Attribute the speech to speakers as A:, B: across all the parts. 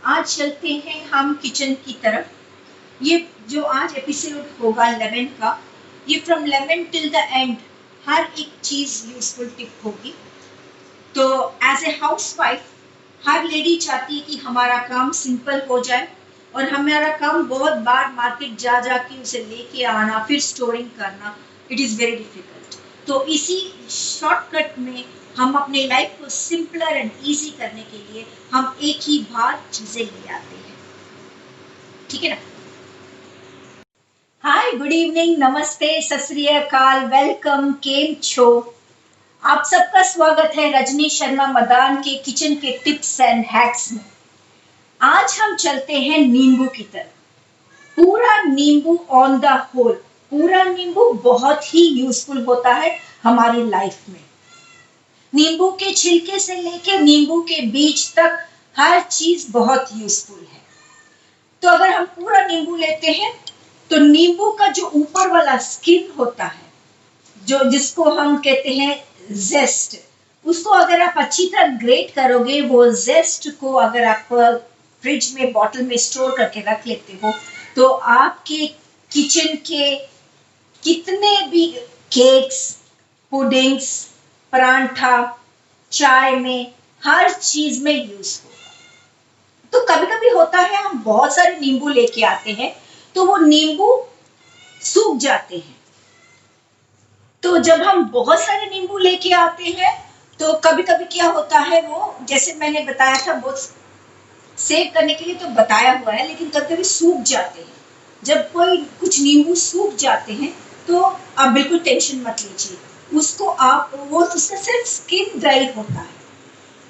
A: आज चलते हैं हम किचन की तरफ। ये जो आज एपिसोड होगा लेमन का, ये from lemon till the end हर एक चीज यूजफुल टिप होगी। तो एज ए हाउसवाइफ हर लेडी चाहती है कि हमारा काम सिंपल हो जाए और हमारा काम बहुत बार मार्केट जा के उसे लेके आना फिर स्टोरिंग करना, इट इज़ वेरी डिफिकल्ट। तो इसी शॉर्टकट में हम अपने लाइफ को सिंपलर एंड इजी करने के लिए हम एक ही बार चीजें ले आते हैं, ठीक है ना। हाय, गुड इवनिंग, नमस्ते, सत श्री अकाल, वेलकम, केम छो। आप सबका स्वागत है रजनी शर्मा मदान के किचन के टिप्स एंड हैक्स में। आज हम चलते हैं नींबू की तरफ। पूरा नींबू ऑन द होल, पूरा नींबू बहुत ही यूजफुल होता है हमारी लाइफ में। नींबू के छिलके से लेके नींबू के बीज तक हर चीज बहुत यूजफुल है। तो अगर हम पूरा नींबू लेते हैं तो नींबू का जो ऊपर वाला स्किन होता है, जो जिसको हम कहते हैं जेस्ट, उसको अगर आप अच्छी तरह ग्रेट करोगे, वो जेस्ट को अगर आप फ्रिज में बॉटल में स्टोर करके रख लेते हो, तो आपके किचन के कितने भी केक्स, पुडिंग्स, परांठा, चाय में, हर चीज में यूज होगा। तो कभी कभी होता है हम बहुत सारे नींबू लेके आते हैं तो वो नींबू सूख जाते हैं। तो जब हम बहुत सारे नींबू लेके आते हैं तो कभी कभी क्या होता है, वो जैसे मैंने बताया था बहुत सेव करने के लिए तो बताया हुआ है, लेकिन कभी कभी सूख जाते हैं। जब कोई कुछ नींबू सूख जाते हैं तो आप बिल्कुल टेंशन मत लीजिए, उसको आप वो उसका सिर्फ स्किन ड्राई होता है।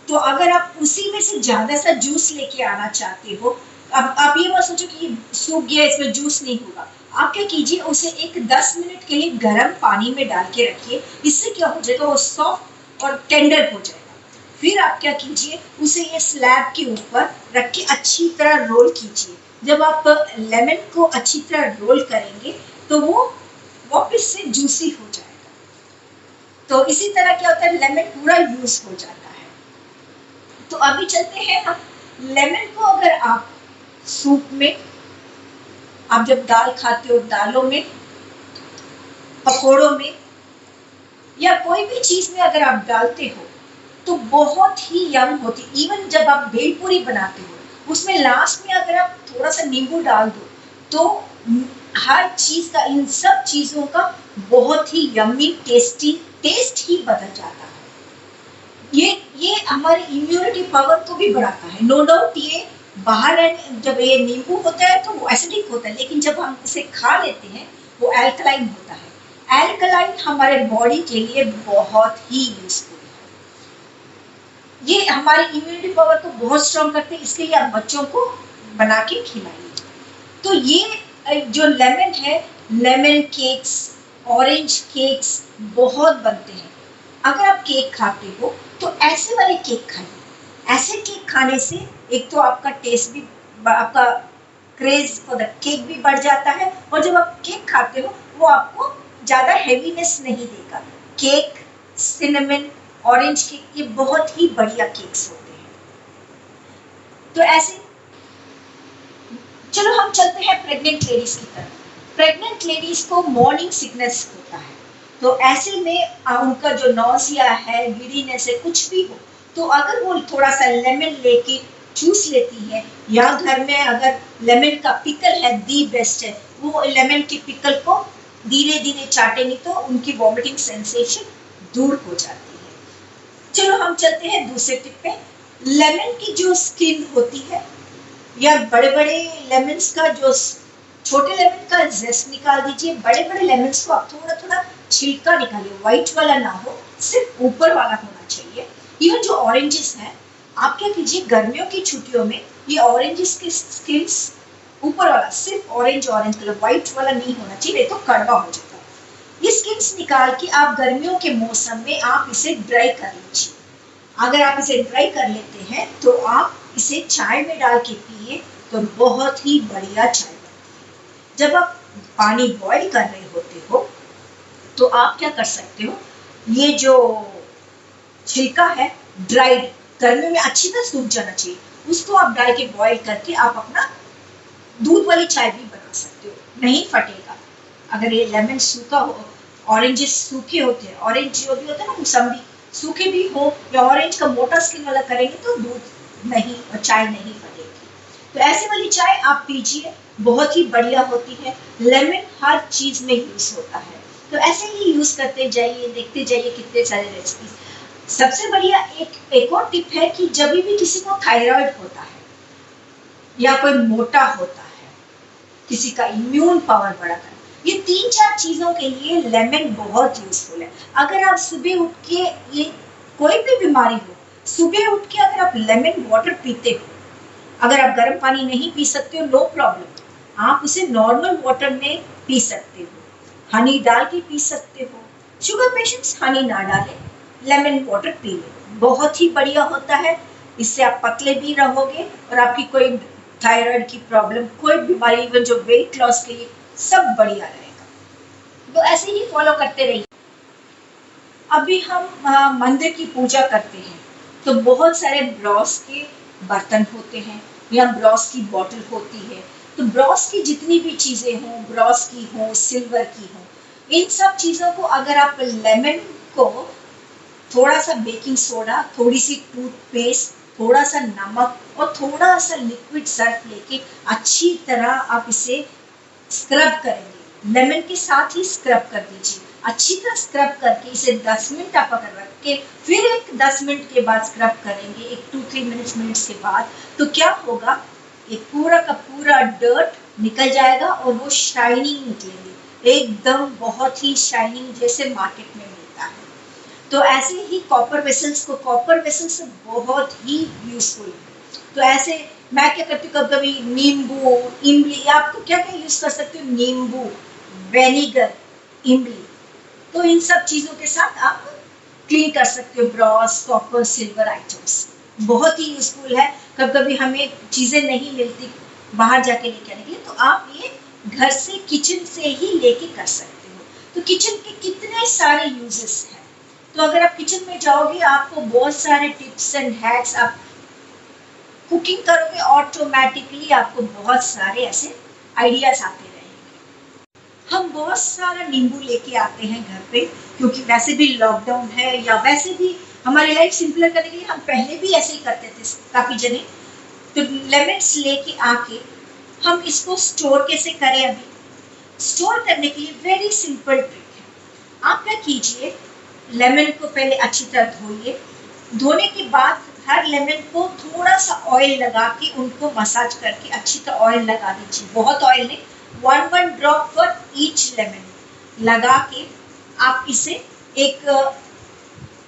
A: तो अगर आप उसी में से ज्यादा सा जूस लेके आना चाहते हो, अब आप ये मत सोचो कि सूख गया इसमें जूस नहीं होगा। आप क्या कीजिए, उसे एक 10 मिनट के लिए गर्म पानी में डाल के रखिए। इससे क्या हो जाएगा, वो सॉफ्ट और टेंडर हो जाएगा। फिर आप क्या कीजिए, उसे ये स्लैब के ऊपर रख के अच्छी तरह रोल कीजिए। जब आप लेमन को अच्छी तरह रोल करेंगे तो वो वापस से जूसी हो जाएगा। तो इसी तरह क्या होता है, लेमन पूरा यूज हो जाता है। तो अभी चलते हैं हम लेमन को, अगर आप सूप में, आप जब दाल खाते हो दालों में, पकोड़ों में या कोई भी चीज में अगर आप डालते हो तो बहुत ही यम होती। इवन जब आप भेलपूरी बनाते हो उसमें लास्ट में अगर आप थोड़ा सा नींबू डाल दो तो हर चीज का, इन सब चीजों का बहुत ही यम्मी टेस्टी टेस्ट ही बदल जाता है। ये हमारी इम्यूनिटी पावर को भी बढ़ाता है। नो डाउट ये बाहर जब ये नींबू होता है तो वो एसिडिक होता है, लेकिन जब हम इसे खा लेते हैं वो एल्कलाइन होता है। एल्कलाइन हमारे बॉडी के लिए बहुत ही यूजफुल है। ये हमारी इम्यूनिटी पावर को बहुत स्ट्रॉन्ग करते हैं, इसके लिए आप बच्चों को बना के खिलाइए। तो ये जो लेमन है, लेमन केक्स, ऑरेंज केक्स बहुत बनते हैं। अगर आप केक खाते हो तो ऐसे वाले केक खाइए। ऐसे केक खाने से एक तो आपका टेस्ट भी, आपका क्रेज फॉर द केक भी बढ़ जाता है, और जब आप केक खाते हो वो आपको ज्यादा हेवीनेस नहीं देगा। केक, सिनेमन, ऑरेंज केक, ये बहुत ही बढ़िया केक्स होते हैं। तो ऐसे चलो हम चलते हैं प्रेग्नेंट लेडीज की तरफ। प्रेग्नेंट लेडीज को मॉर्निंग सिकनेस होता है, तो ऐसे में उनका जो नौसिया है, गिडीनेस है, कुछ भी हो, तो अगर वो थोड़ा सा लेमन लेके चूस लेती है, या घर में अगर लेमन का पिकल है, दी बेस्ट है, वो लेमन के पिकल को धीरे धीरे चाटेंगे तो उनकी वॉमिटिंग सेंसेशन दूर हो जाती है। चलो हम चलते हैं दूसरे टिप पे। लेमन की जो स्किन होती है, या बड़े बड़े लेमन्स का जो, छोटे लेमन का जेस्ट निकाल दीजिए, बड़े बड़े लेमन्स को आप थोड़ा थोड़ा छिलका निकालिए, व्हाइट वाला ना हो, सिर्फ ऊपर वाला होना चाहिए। इवन जो ऑरेंजेस हैं, आप क्या कीजिए, गर्मियों की छुट्टियों में ये ऑरेंजेस के स्किन्स ऊपर वाला सिर्फ ऑरेंज कलर, व्हाइट वाला नहीं होना चाहिए, नहीं तो कड़वा हो जाता है। ये स्किन्स निकाल के आप गर्मियों के मौसम में आप इसे ड्राई कर लीजिए। अगर आप इसे ड्राई कर लेते हैं तो आप इसे चाय में डाल के पिए तो बहुत ही बढ़िया चाय बनती है। जब आप पानी बॉईल कर रहे होते हो तो आप क्या कर सकते हो, ये जो छिलका है ड्राइड, गर्मी में अच्छी तरह सूख जाना चाहिए, उसको आप डाल के बॉईल करके आप अपना दूध वाली चाय भी बना सकते हो, नहीं फटेगा। अगर ये लेमन सूखा हो, ऑरेंजेस सूखे होते हैं, ऑरेंज जो भी होता है ना मौसम्बी सूखे भी हो या ऑरेंज का मोटा स्किन वाला करेंगे तो दूध नहीं और चाय नहीं फटेगी। तो ऐसे वाली चाय आप पीजिए, बहुत ही बढ़िया होती है। लेमन हर चीज में यूज होता है, तो ऐसे ही यूज करते जाइए, देखते जाइए कितने सारे रेसिपीज। सबसे बढ़िया एक और टिप है कि जब भी किसी को थायराइड होता है या कोई मोटा होता है, किसी का इम्यून पावर बढ़ाता है, ये 3-4 चीजों के लिए लेमन बहुत यूजफुल है। अगर आप सुबह उठ के, ये कोई भी बीमारी हो, सुबह उठ के अगर आप लेमन वाटर पीते हो, अगर आप गर्म पानी नहीं पी सकते हो नो प्रॉब्लम, आप उसे नॉर्मल वाटर में पी सकते हो, हनी डाल के पी सकते हो। शुगर पेशेंट्स हनी ना डालें, लेमन वाटर पी लें, बहुत ही बढ़िया होता है। इससे आप पतले भी रहोगे और आपकी कोई थायराइड की प्रॉब्लम, कोई बीमारी, इवन जो वेट लॉस के लिए, सब बढ़िया रहेगा। तो ऐसे ही फॉलो करते रहिए। अभी हम मंदिर की पूजा करते हैं तो बहुत सारे ब्रॉस के बर्तन होते हैं या ब्रॉस की बॉटल होती है। तो ब्रॉस की जितनी भी चीजें हों, ब्रॉस की हो, सिल्वर की हो, इन सब चीजों को अगर आप लेमन को थोड़ा सा बेकिंग सोडा, थोड़ी सी टूथपेस्ट, थोड़ा सा नमक और थोड़ा सा लिक्विड सर्फ लेके अच्छी तरह आप इसे स्क्रब करेंगे, लेमन के साथ ही स्क्रब कर दीजिए। अच्छी तरह स्क्रब करके इसे 10 मिनट आप अगर रख के फिर एक 10 मिनट के बाद स्क्रब करेंगे, एक 2-3 मिनट्स के बाद, तो क्या होगा, एक पूरा का पूरा डर्ट निकल जाएगा और वो शाइनिंग निकलेंगे, एकदम बहुत ही शाइनिंग जैसे मार्केट में मिलता है। तो ऐसे ही कॉपर वेसल्स बहुत ही यूजफुल है। तो ऐसे मैं क्या करती हूँ, कभी नींबू, इमली, आपको क्या क्या यूज कर सकते हो, नींबू, वेनिगर, इमली, तो इन सब चीजों के साथ आप क्लीन कर सकते हो ब्रॉस, कॉपर, सिल्वर आइटम्स, बहुत ही यूजफुल है। कभी कभी हमें चीजें नहीं मिलती बाहर जाके लेके आने के लिए, तो आप ये घर से, किचन से ही लेके कर सकते हो। तो किचन के कितने सारे यूजेस हैं, तो अगर आप किचन में जाओगे आपको बहुत सारे टिप्स एंड हैक्स, आप कुकिंग करोगे ऑटोमेटिकली आपको बहुत सारे ऐसे आइडियाज आते रहेंगे। हम बहुत सारा नींबू लेके आते हैं घर पे, क्योंकि वैसे भी लॉकडाउन है या वैसे भी हमारी लाइफ सिंपलर करने के लिए हम पहले भी ऐसे ही करते थे काफी जने। तो लेमन्स लेके आके हम इसको स्टोर कैसे करें, अभी स्टोर करने के लिए वेरी सिंपल ट्रिक है। आप क्या कीजिए, लेमन को पहले अच्छी तरह धोइए, धोने के बाद हर लेमन को थोड़ा सा ऑयल लगा के उनको मसाज करके अच्छी तरह ऑयल लगा दीजिए, बहुत ऑयल नहीं, 1 ड्रॉप फॉर ईच लेमन लगा के आप इसे एक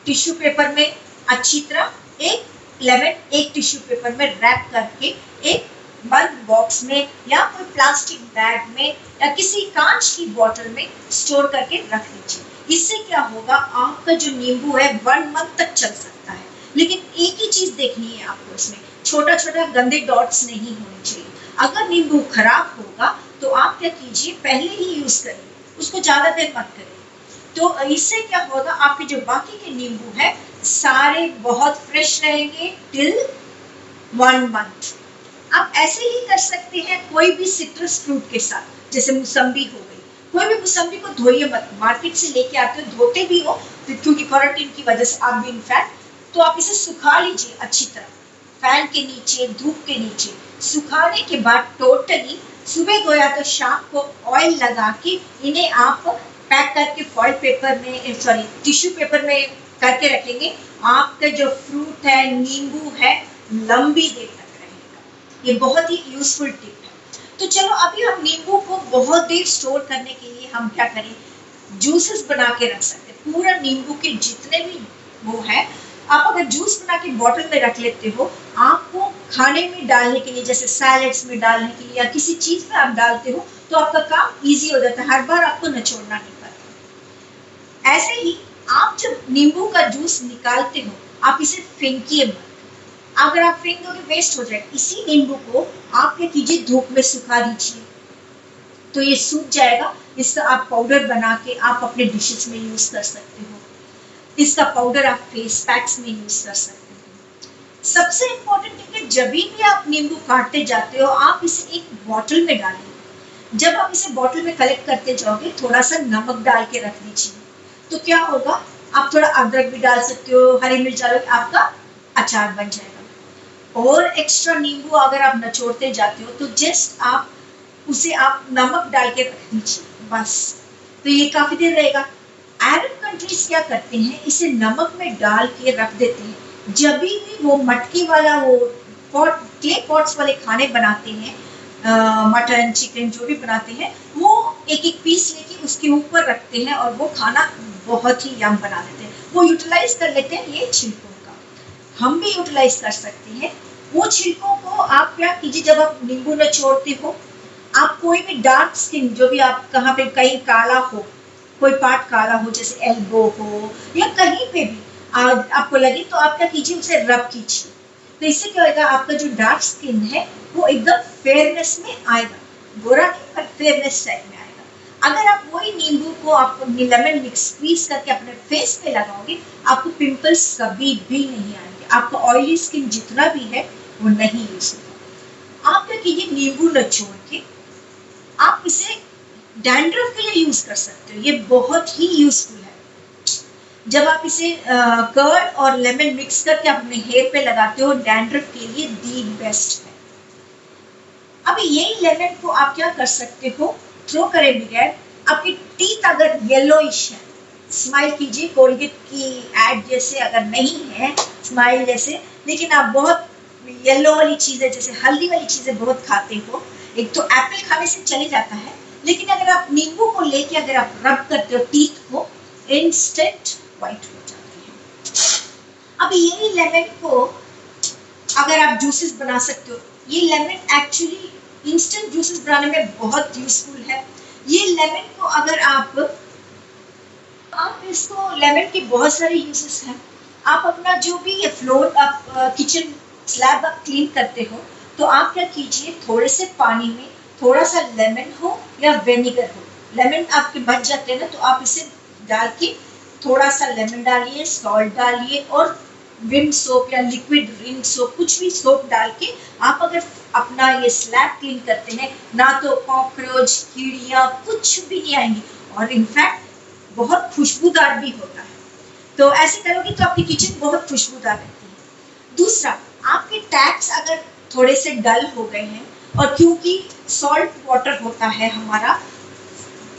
A: टिश्यू पेपर में अच्छी तरह, एक लेमन एक टिश्यू पेपर में रैप करके एक बंद बॉक्स में या कोई प्लास्टिक बैग में या किसी कांच की बोतल में स्टोर करके रख लीजिए। इससे क्या होगा, आपका जो नींबू है 1 मंथ तक चल सकता है। लेकिन एक ही चीज देखनी है आपको, इसमें छोटा छोटा गंदे डॉट्स नहीं होने चाहिए। अगर नींबू खराब होगा तो आप क्या कीजिए, पहले ही यूज करिए, उसको ज्यादा देर मत करिए। तो इससे क्या होगा, आपके जो बाकी के नींबू है सारे बहुत फ्रेश रहेंगे टिल 1 मंथ। आप ऐसे ही कर सकते हैं कोई भी सिट्रस फ्रूट के साथ, जैसे मौसम्बी हो गई, कोई भी मौसम्बी को धोइए मत, मार्केट से लेके आते हो, धोते भी हो तो क्योंकि क्वारंटीन की वजह से आप भी इनफैक्ट, तो आप इसे सुखा लीजिए अच्छी तरह, फैन के नीचे, धूप के नीचे। सुखाने के बाद टोटली सुबह धोया तो शाम को ऑयल लगा के इन्हें आप पैक करके फॉइल पेपर में, सॉरी टिश्यू पेपर में करके रखेंगे। आपका जो फ्रूट है, नींबू है, लंबी देर तक रहेगा। ये बहुत ही यूजफुल टिप है। तो चलो अभी हम नींबू को बहुत देर स्टोर करने के लिए हम क्या करें, जूसेस बना के रख सकते हैं। पूरा नींबू के जितने भी वो है, आप अगर जूस बना के बॉटल में रख लेते हो, आपको खाने में डालने के लिए, जैसे सैलेड्स में डालने के लिए या किसी चीज में आप डालते हो, तो आपका काम इजी हो जाता है, हर बार आपको निचोड़ना नहीं पड़ता। ऐसे ही आप जब नींबू का जूस निकालते हो, आप इसे फेंकिए मत, अगर आप फेंक दोगे वेस्ट हो जाएगा। इसी नींबू को आप क्या कीजिए, धूप में सुखा दीजिए, तो ये सूख जाएगा। इसका आप पाउडर बना के आप अपने डिशेस में यूज कर सकते हो। इसका पाउडर आप फेस पैक्स में यूज कर सकते हो। सबसे इम्पोर्टेंट है कि जब भी आप नींबू काटते जाते हो आप इसे एक बॉटल में डालिए। जब आप इसे बॉटल में कलेक्ट करते जाओगे थोड़ा सा नमक डाल के रख दीजिए, तो क्या होगा, आप थोड़ा अदरक भी डाल सकते हो, हरी मिर्च डालोगे, आपका अचार बन जाएगा। और एक्स्ट्रा नींबू अगर आप निचोड़ते जाते हो तो जस्ट आप उसे आप नमक डाल के रख दीजिए बस, तो ये काफी देर रहेगा। अरब कंट्रीज क्या करते हैं, इसे नमक में डाल के रख देते हैं। जब भी वो मटकी वाला वो पॉट, क्ले पॉट्स वाले खाने बनाते हैं, मटन चिकन जो भी बनाते हैं, वो एक एक पीस लेके उसके ऊपर रखते हैं और वो खाना बहुत ही यम बना देते हैं। वो यूटिलाइज कर लेते हैं ये छिलकों का, हम भी यूटिलाइज कर सकते हैं। वो छिलकों को आप क्या कीजिए, जब आप नींबू निचोड़ते हो, आप कोई भी डार्क स्किन जो भी आप कहाँ पे कहीं काला हो, कोई पार्ट काला हो जैसे एल्बो हो या कहीं पे भी आपको लगे, तो आप क्या कीजिए, उसे रब कीजिए। तो इससे क्या होगा, आपका जो डार्क स्किन है वो एकदम फेयरनेस में आएगा, गोरा नहीं पर फेयरनेस टाइप में आएगा। अगर आप वही नींबू को आप लेमन मिक्स स्क्वीज करके अपने फेस पे लगाओगे, आपको पिंपल्स कभी भी नहीं आएंगे, आपका ऑयली स्किन जितना भी है वो नहीं यूज होगा। आप क्या कीजिए, नींबू निचोड़ के आप इसे डैंड्रफ के लिए यूज कर सकते हो, ये बहुत ही यूजफुल है। जब आप इसे कर्ड और लेमन मिक्स करके अपने हेयर पे लगाते हो, डैंड्रफ के लिए दी बेस्ट है। अभी यही लेमन को आप क्या कर सकते हो, थ्रो करे बगैर, आपकी टीथ अगर येलोइश है, स्माइल कीजिए कोलगेट की एड जैसे, अगर नहीं है स्माइल जैसे, लेकिन आप बहुत येलो वाली चीजें जैसे हल्दी वाली चीजें बहुत खाते हो, एक तो एप्पल खाने से चले जाता है, लेकिन अगर आप नींबू को लेके अगर आप रब करते हो टीथ को, इंस्टेंट व्हाइट हो जाती है। अब यही लेमन को अगर आप जूसेस बना सकते हो, ये लेमन एक्चुअली इंस्टेंट जूसेस बनाने में बहुत यूजफुल है। ये लेमन को अगर आप इसको लेमन के बहुत सारे यूजेस हैं। आप अपना जो भी ये फ्लोर आप किचन स्लैब आप क्लीन करते हो, तो आप क्या कीजिए, थोड़े से पानी में थोड़ा सा लेमन हो या विनेगर हो, लेमन आपके बच जाते हैं ना, तो आप इसे डाल के थोड़ा सा लेमन डालिए, सॉल्ट डालिए और विम सोप या लिक्विड रिन सोप, कुछ भी सोप डाल के आप अगर अपना ये स्लैब क्लीन करते हैं ना, तो कॉकरोच कीड़ियाँ कुछ भी नहीं आएंगी, और इनफैक्ट बहुत खुशबूदार भी होता है। तो ऐसे करोगे तो आपकी किचन बहुत खुशबूदार रहती है। दूसरा, आपके टैप्स अगर थोड़े से डल हो गए हैं, और क्योंकि सॉल्ट वाटर होता है हमारा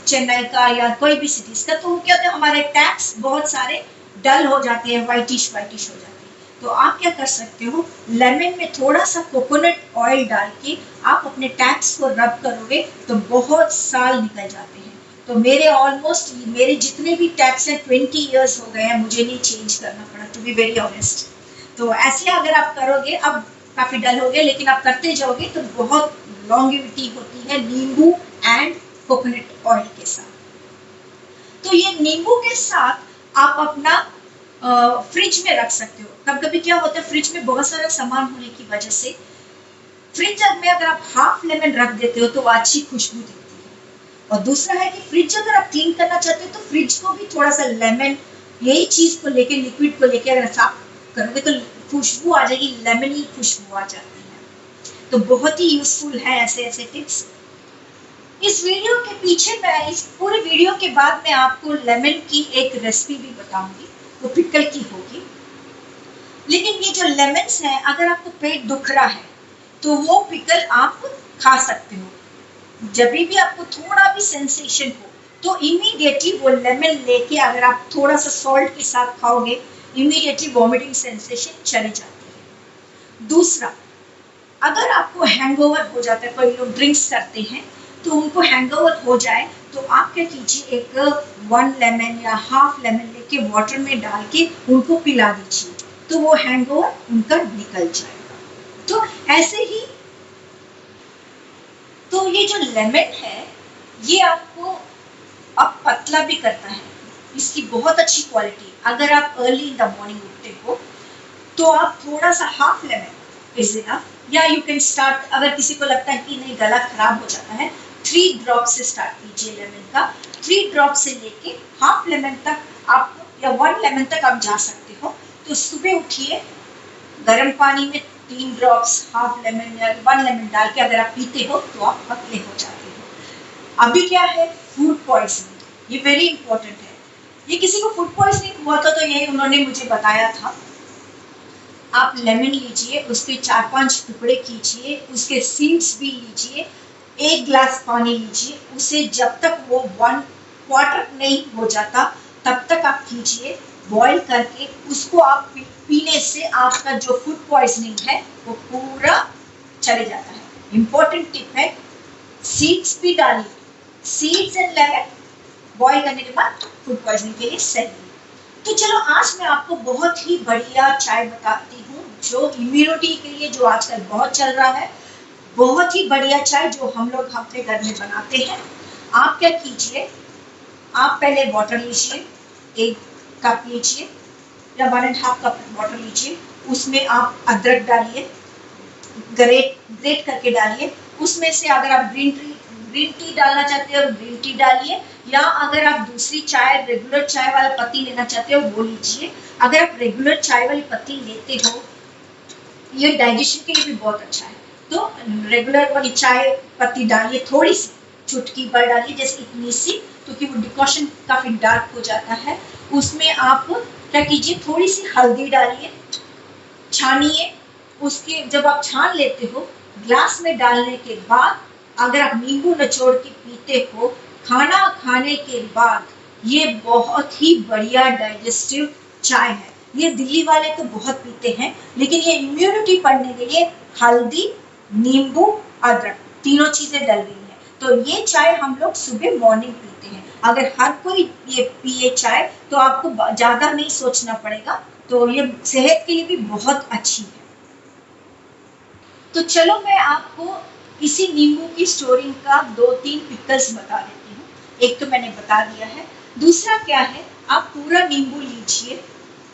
A: चेन्नई का या कोई भी सिटीज का, तो क्या होता है, हमारे टैप्स बहुत सारे डल हो जाते हैं, वाइटिश वाइटिश हो जाते हैं। तो आप क्या कर सकते हो, लेमन में थोड़ा सा कोकोनट ऑयल डाल के आप अपने टैप्स को रब करोगे तो बहुत साल निकल जाते हैं। तो मेरे ऑलमोस्ट मेरे जितने भी टैप्स हैं 20 ईयर्स हो गए हैं, मुझे नहीं चेंज करना पड़ा, टू बी वेरी ऑनेस्ट। तो ऐसे अगर आप करोगे, अब काफी डल हो गए लेकिन आप करते जाओगे तो बहुत लॉन्गेविटी होती है नींबू एंड कोकोनट ऑयल के साथ। तो ये नींबू के साथ आप अपना फ्रिज में रख सकते हो। कभी कभी क्या होता है, फ्रिज में बहुत सारा सामान होने की वजह से फ्रिज में अगर आप हाफ लेमन रख देते हो तो वो अच्छी खुशबू देती है। और दूसरा है कि फ्रिज अगर आप क्लीन करना चाहते हो तो फ्रिज को भी थोड़ा सा लेमन यही चीज को लेके, लिक्विड को लेके अगर साफ करोगे तो खुशबू आ जाएगी, लेमनी खुशबू आ जाती है। तो बहुत ही यूजफुल है ऐसे ऐसे टिप्स। इस वीडियो के पीछे मैं इस पूरे वीडियो के बाद मैं आपको लेमन की एक रेसिपी भी बताऊंगी, वो पिकल की होगी। लेकिन ये जो लेमन्स हैं, अगर आपको पेट दुख रहा है तो वो पिकल आप खा सकते हो। जब भी आपको थोड़ा भी सेंसेशन हो तो इमीडिएटली वो लेमन लेके अगर आप थोड़ा सा सॉल्ट के साथ खाओगे, इमीडिएटली वॉमिटिंग सेंसेशन चली जाती है। दूसरा, अगर आपको हैंगओवर हो जाता है, कोई लोग ड्रिंक्स करते हैं तो उनको हैंगओवर हो जाए, तो आप क्या कीजिए, एक 1 लेमन या हाफ लेमन लेके वाटर में डाल के उनको पिला दीजिए, तो वो हैंगओवर उनका निकल जाएगा। तो ऐसे ही तो ये जो लेमन है ये आपको अब पतला भी करता है, इसकी बहुत अच्छी क्वालिटी। अगर आप अर्ली इन द मॉर्निंग उठते हो तो आप थोड़ा सा हाफ लेमन इज इनफ, या यू कैन स्टार्ट, अगर किसी को लगता है कि नहीं गला खराब हो जाता है, 3 ड्रॉप से स्टार्ट कीजिए लेमन का। 3 ड्रॉप से लेके हाफ लेमन तक आप या 1 लेमन तक आप जा सकते हो। तो सुबह उठिए, गर्म पानी में 3 ड्रॉप्स हाफ लेमन या 1 लेमन डाल के अगर आप पीते हो तो आप पतले हो जाते हो। अभी क्या है, फूड पॉइजनिंग, ये वेरी इंपॉर्टेंट है। ये किसी को फूड पॉइजनिंग हुआ था तो ये उन्होंने मुझे बताया था, आप लेमन लीजिए, उसके 4-5 टुकड़े कीजिए, उसके सीड्स भी लीजिए, 1 ग्लास पानी लीजिए, उसे जब तक वो 1 क्वार्टर नहीं हो जाता तब तक आप कीजिए, बॉईल करके उसको आप पीने से आपका जो फूड पॉइजनिंग है वो पूरा चले जाता है। इम्पोर्टेंट टिप है, सीड्स भी डालिए, सीड्स एंड लेमन बॉईल करने के बाद फूड पॉइजनिंग के लिए सही है। तो चलो आज मैं आपको बहुत ही बढ़िया चाय बताती हूँ जो इम्यूनिटी के लिए, जो आजकल बहुत चल रहा है, बहुत ही बढ़िया चाय जो हम लोग अपने घर में बनाते हैं। आप क्या कीजिए, आप पहले वाटर लीजिए, 1 कप लीजिए या 1.5 कप वाटर लीजिए, उसमें आप अदरक डालिए, ग्रेट करके डालिए, उसमें से अगर आप ग्रीन टी डालना चाहते हो ग्रीन टी डालिए, या अगर आप दूसरी चाय रेगुलर चाय वाला पत्ती लेना चाहते हो वो लीजिए। अगर आप रेगुलर चाय वाली पत्ती लेते हो, ये डाइजेशन के लिए भी बहुत अच्छा है, तो रेगुलर वाली चाय पत्ती डालिए, थोड़ी सी चुटकी भर डालिए, जैसे इतनी सी, क्योंकि वो डिकॉशन काफी डार्क हो जाता है। उसमें आप क्या कीजिए, थोड़ी सी हल्दी डालिए, छानिए, उसके जब आप छान लेते हो ग्लास में डालने के बाद अगर आप नींबू निचोड़ के पीते हो खाना खाने के बाद, ये बहुत ही बढ़िया डाइजेस्टिव चाय है। ये दिल्ली वाले तो बहुत पीते हैं, लेकिन ये इम्यूनिटी बढ़ने के लिए हल्दी, नींबू, अदरक तीनों चीजें डल गई हैं, तो ये चाय हम लोग सुबह मॉर्निंग पीते हैं। अगर हर कोई ये पिए चाय तो आपको ज्यादा नहीं सोचना पड़ेगा, तो ये सेहत के लिए भी बहुत अच्छी है। तो चलो मैं आपको इसी नींबू की स्टोरी का 2-3 पिकल्स बता देती हूँ। एक तो मैंने बता दिया है, दूसरा क्या है, आप पूरा नींबू लीजिए,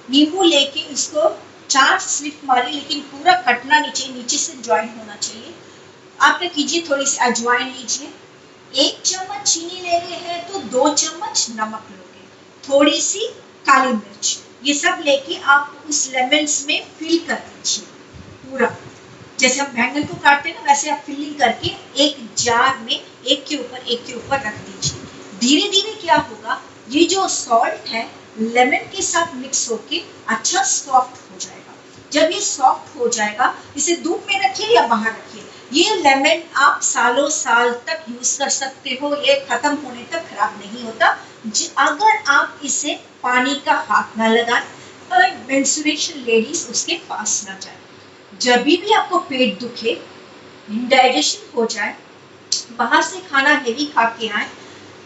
A: नींबू लेके इसको 4 स्लिप मारिए, लेकिन पूरा कटना नहीं चाहिए, नीचे से ज्वाइन होना चाहिए। आप क्या कीजिए, थोड़ी सी अजवाइन लीजिए, 1 चम्मच चीनी ले रहे हैं तो 2 चम्मच नमक लोगे, थोड़ी सी काली मिर्च, ये सब लेके आप उस लेमन्स में फिल कर दीजिए पूरा, जैसे हम बैंगन को काटते हैं ना, वैसे आप फिलिंग करके एक जार में एक के ऊपर रख दीजिए। धीरे धीरे क्या होगा, ये जो सॉल्ट है लेमन के साथ मिक्स होके अच्छा सॉफ्ट हो जाएगा। जब ये सॉफ्ट हो जाएगा, इसे धूप में रखिए या बाहर रखिए, ये लेमन आप सालों साल तक यूज कर सकते हो, ये खत्म होने तक खराब नहीं होता, अगर आप इसे पानी का हाथ ना लगाएं और मेंस्ट्रुएशन लेडीज उसके पास ना जाए। जब भी आपको पेट दुखे, इंडाइजेशन हो जाए, बाहर से खाना हेवी खा के आए,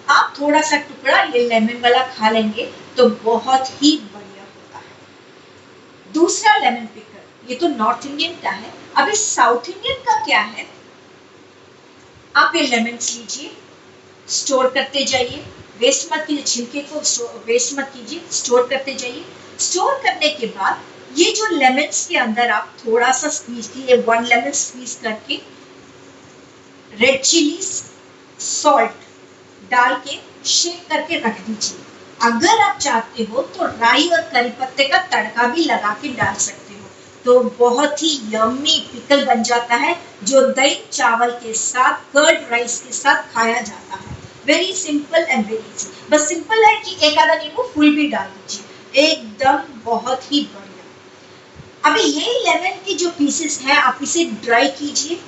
A: आप थोड़ा सा टुकड़ा ये लेमन वाला खा लेंगे तो बहुत ही बढ़िया होता है। दूसरा लेमन पिकल, ये तो नॉर्थ इंडियन का है। अभी साउथ इंडियन का क्या है, आप ये लेमन्स लीजिए, स्टोर करते जाइए, वेस्ट मत कीजिए, छिलके को वेस्ट मत कीजिए, स्टोर करते जाइए। स्टोर करने के बाद ये जो लेमन्स के अंदर आप थोड़ा सा स्क्वीज कीजिए, 1 लेमन स्क्वीज करके रेड चिलीज, सॉल्ट डाल के शेक करके रख दीजिए। अगर आप चाहते हो तो राई और करी पत्ते का तड़का भी लगा के डाल सकते हो, तो बहुत ही यम्मी पिकल बन जाता है, जो दही चावल के साथ, कर्ड राइस के साथ खाया जाता है। Very simple and very easy, बस सिंपल है कि एक आधा नींबू फुल भी डाल दीजिए, एकदम बहुत ही बढ़िया। अभी ये लेमन की जो पीसेस हैं आप इसे ड्राई कीजिए,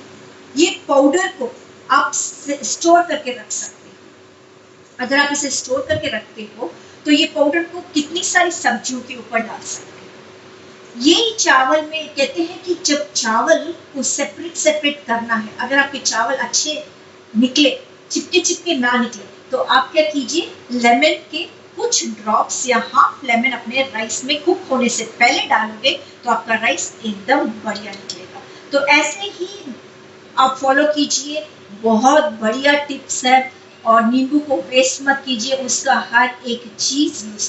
A: ये पाउडर को आप स्टोर करके रख सकते हैं। अगर आप इसे स्टोर करके रखते हो तो ये पाउडर को कितनी सारी सब्जियों के ऊपर डाल सकते हो। ये चावल में कहते हैं कि जब चावल को सेपरेट करना है, अगर आपके चावल अच्छे निकले, चिपके ना निकले, तो आप क्या कीजिए, लेमन के कुछ ड्रॉप्स या हाफ लेमन अपने राइस में कुक होने से पहले डालोगे तो आपका राइस एकदम बढ़िया निकलेगा। तो ऐसे ही आप फॉलो कीजिए, बहुत बढ़िया टिप्स है, और नींबू को वेस्ट मत कीजिए, उसका हर एक चीज यूज